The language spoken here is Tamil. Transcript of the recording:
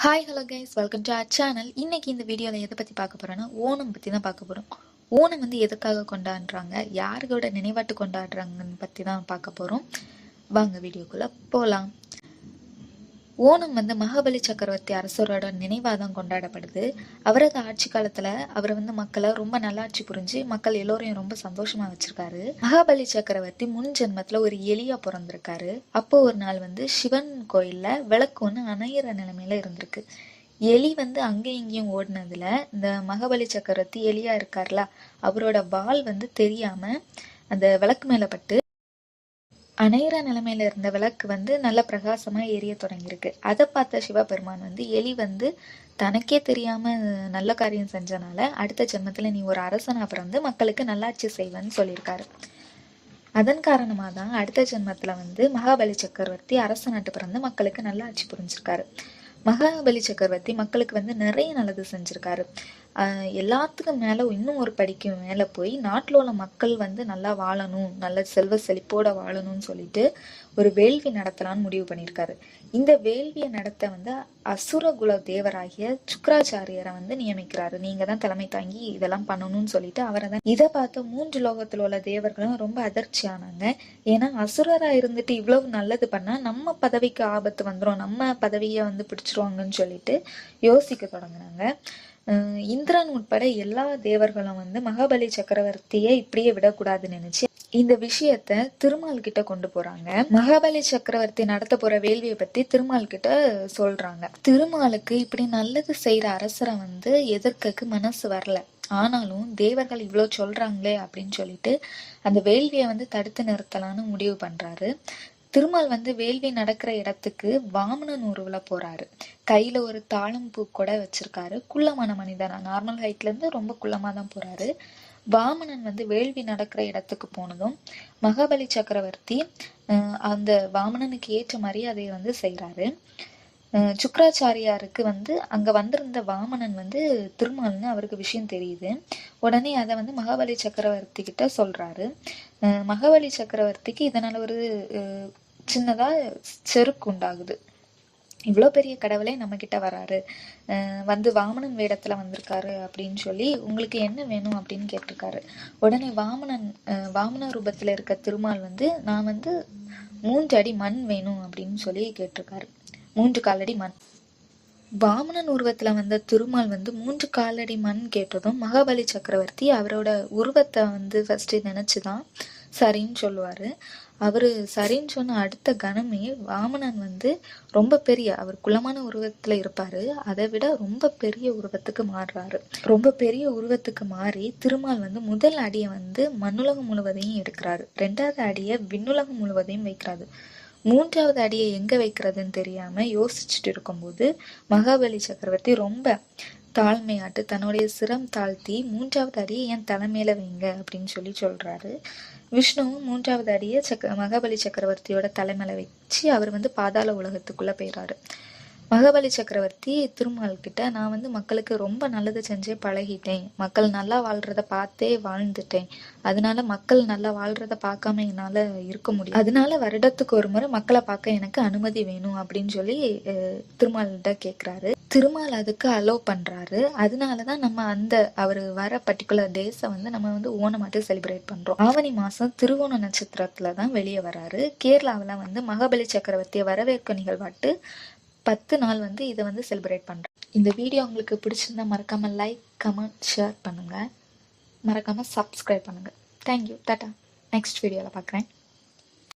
Hi hello guys, welcome to our channel. இன்னைக்கு இந்த வீடியோவில் எதை பற்றி பார்க்க போகிறோன்னா ஓணம் பற்றி தான் பார்க்க போகிறோம். ஓணம் வந்து எதுக்காக கொண்டாடுறாங்க, யாரோட நினைவாட்டு கொண்டாடுறாங்கன்னு பற்றி தான் பார்க்க போகிறோம். வாங்க வீடியோக்குள்ளே போகலாம். ஓணம் வந்து மகாபலி சக்கரவர்த்தி அரசரோட நினைவாக தான் கொண்டாடப்படுது. அவரது ஆட்சி காலத்தில் அவர் வந்து மக்களை ரொம்ப நல்லாட்சி புரிஞ்சு மக்கள் எல்லோரையும் ரொம்ப சந்தோஷமாக வச்சுருக்காரு. மகாபலி சக்கரவர்த்தி முன் ஜென்மத்தில் ஒரு எலியா பிறந்திருக்காரு. அப்போ ஒரு நாள் வந்து சிவன் கோயிலில் விளக்கு ஒன்று அணையிற நிலைமையில இருந்திருக்கு. எலி வந்து அங்கேயும் இங்கேயும் ஓடினதுல இந்த மகாபலி சக்கரவர்த்தி எலியா இருக்கார்ல, அவரோட வால் வந்து தெரியாம அந்த விளக்கு மேல பட்டு அணையிற நிலைமையில இருந்த விளக்கு வந்து நல்ல பிரகாசமா எரிய தொடங்கியிருக்கு. அதை பார்த்த சிவபெருமான் வந்து எலி வந்து தனக்கே தெரியாம நல்ல காரியம் செஞ்சனால அடுத்த ஜென்மத்துல நீ ஒரு அரசனா பிறந்து மக்களுக்கு நல்லாட்சி செய்வேன்னு சொல்லியிருக்காரு. அதன் காரணமாக தான் அடுத்த ஜென்மத்துல வந்து மகாபலி சக்கரவர்த்தி அரச நாட்டு பிறந்து மக்களுக்கு நல்ல ஆட்சி புரிஞ்சிருக்காரு. மகாபலி சக்கரவர்த்தி மக்களுக்கு வந்து நிறைய நல்லது செஞ்சிருக்காரு. எல்லாத்துக்கும் மேலே இன்னும் ஒரு படிக்கு மேலே போய் நாட்டில் உள்ள மக்கள் வந்து நல்லா வாழணும், நல்ல செல்வ செழிப்போட வாழணும்னு சொல்லிட்டு ஒரு வேள்வி நடத்தலான்னு முடிவு பண்ணியிருக்காரு. இந்த வேள்வியை நடத்த வந்து அசுரகுல தேவராகிய சுக்கராச்சாரியரை வந்து நியமிக்கிறாரு. நீங்க தான் தலைமை தாங்கி இதெல்லாம் பண்ணணும்னு சொல்லிட்டு அவரை தான். இதை பார்த்த 3 லோகத்தில் உள்ள தேவர்களும் ரொம்ப அதிர்ச்சி ஆனாங்க. ஏன்னா அசுரரா இருந்துட்டு இவ்வளவு நல்லது பண்ணா நம்ம பதவிக்கு ஆபத்து வந்துடும், நம்ம பதவியை வந்து பிடிச்சிருவாங்கன்னு சொல்லிட்டு யோசிக்க தொடங்கினாங்க. இந்திரன் உட்பட எல்லா தேவர்களும் வந்து மகாபலி சக்கரவர்த்தியை இப்படியே விடக்கூடாதுன்னு நினைச்சு இந்த விஷயத்த திருமால் கிட்ட கொண்டு போறாங்க. மகாபலி சக்கரவர்த்தி நடத்த போற வேள்வியை பத்தி திருமால் கிட்ட சொல்றாங்க. திருமாலுக்கு இப்படி நல்லது செய்யற அரசரை வந்து எதிர்க்கக்கு மனசு வரல. ஆனாலும் தேவர்கள் இவ்வளவு சொல்றாங்களே அப்படின்னு சொல்லிட்டு அந்த வேள்வியை வந்து தடுத்து நிறுத்தலான்னு முடிவு பண்றாரு. திருமால் வந்து வேள்வி நடக்கிற இடத்துக்கு வாமனன் உருவுல போறாரு. கையில ஒரு தாழம்பூ கூட வச்சிருக்காரு. குள்ளமான மனிதனா, நார்மல் ஹைட்ல இருந்து ரொம்ப குள்ளமா தான் போறாரு. வாமனன் வந்து வேள்வி நடக்கிற இடத்துக்கு போனதும் மகாபலி சக்கரவர்த்தி அந்த வாமனனுக்கு ஏற்ற மரியாதையை வந்து செய்யறாரு. சுக்கராச்சாரியாருக்கு வந்து அங்க வந்திருந்த வாமனன் வந்து திருமால்னு அவருக்கு விஷயம் தெரியுது. உடனே அதை வந்து மகாபலி சக்கரவர்த்தி கிட்ட சொல்றாரு. மகாபலி சக்கரவர்த்திக்கு இதனால ஒரு சின்னதா செருக்கு உண்டாகுது. இவ்வளோ பெரிய கடவுளே நம்ம கிட்ட வராரு, வந்து வாமனன் வேடத்துல வந்திருக்காரு அப்படின்னு சொல்லி உங்களுக்கு என்ன வேணும் அப்படின்னு கேட்டிருக்காரு. உடனே வாமன ரூபத்துல இருக்க திருமால் வந்து நான் வந்து 3 அடி மண் வேணும் அப்படின்னு சொல்லி கேட்டிருக்காரு. 3 காலடி மண். வாமனன் உருவத்துல வந்த திருமால் வந்து 3 காலடி மண் கேட்டதும் மகாபலி சக்கரவர்த்தி அவரோட உருவத்தை வந்து ஃபர்ஸ்ட் நினைச்சுதான் சரின்னு சொல்லுவாரு. அவரு சரின்னு சொன்ன அடுத்த கணமே வாமனன் வந்து ரொம்ப பெரிய, அவர் குலமான உருவத்துல இருப்பாரு, அதை விட ரொம்ப பெரிய உருவத்துக்கு மாறுறாரு. ரொம்ப பெரிய உருவத்துக்கு மாறி திருமால் வந்து முதல் அடியை வந்து மண்ணுலகம் முழுவதையும் எடுக்கிறாரு. 2வது அடியை விண்ணுலகம் முழுவதையும் வைக்கிறாரு. 3வது அடியை எங்க வைக்கிறதுன்னு தெரியாம யோசிச்சுட்டு இருக்கும்போது மகாபலி சக்கரவர்த்தி ரொம்ப தாழ்மையாட்டு தன்னுடைய சிரம் தாழ்த்தி 3வது அடியை என் தலைமையில வைங்க அப்படின்னு சொல்லி சொல்றாரு. விஷ்ணுவும் 3வது அடியை மகாபலி சக்கரவர்த்தியோட தலைமையில வச்சு அவர் வந்து பாதாள உலகத்துக்குள்ள போயிறாரு. மகாபலி சக்கரவர்த்தி திருமால் கிட்ட நான் வந்து மக்களுக்கு ரொம்ப நல்லது செஞ்சே பழகிட்டேன், மக்கள் நல்லா வாழ்றத பார்த்தே வாழ்ந்துட்டேன், அதனால மக்கள் நல்லா வாழ்றத பார்க்காம என்னால இருக்க முடியும், அதனால வருடத்துக்கு ஒரு முறை மக்களை பார்க்க எனக்கு அனுமதி வேணும் அப்படின்னு சொல்லி திருமால்கிட்ட கேட்கிறாரு. திருமால் அதுக்கு அலோவ் பண்றாரு. அதனாலதான் நம்ம அந்த அவர் வர பர்டிகுலர் டேஸை வந்து நம்ம வந்து ஓணமாட்டு செலிப்ரேட் பண்றோம். ஆவணி மாசம் திருவோண நட்சத்திரத்துலதான் வெளியே வராரு. கேரளாவில வந்து மகாபலி சக்கரவர்த்தியை வரவேற்க நிகழ்வாட்டு 10 நாள் வந்து இதை வந்து செலிப்ரேட் பண்றேன். இந்த வீடியோ உங்களுக்கு பிடிச்சிருந்தா மறக்காம லைக், கமெண்ட், ஷேர் பண்ணுங்க. மறக்காம சப்ஸ்கிரைப் பண்ணுங்க. தேங்க்யூ, டாடா. நெக்ஸ்ட் வீடியோல பார்க்குறேன்.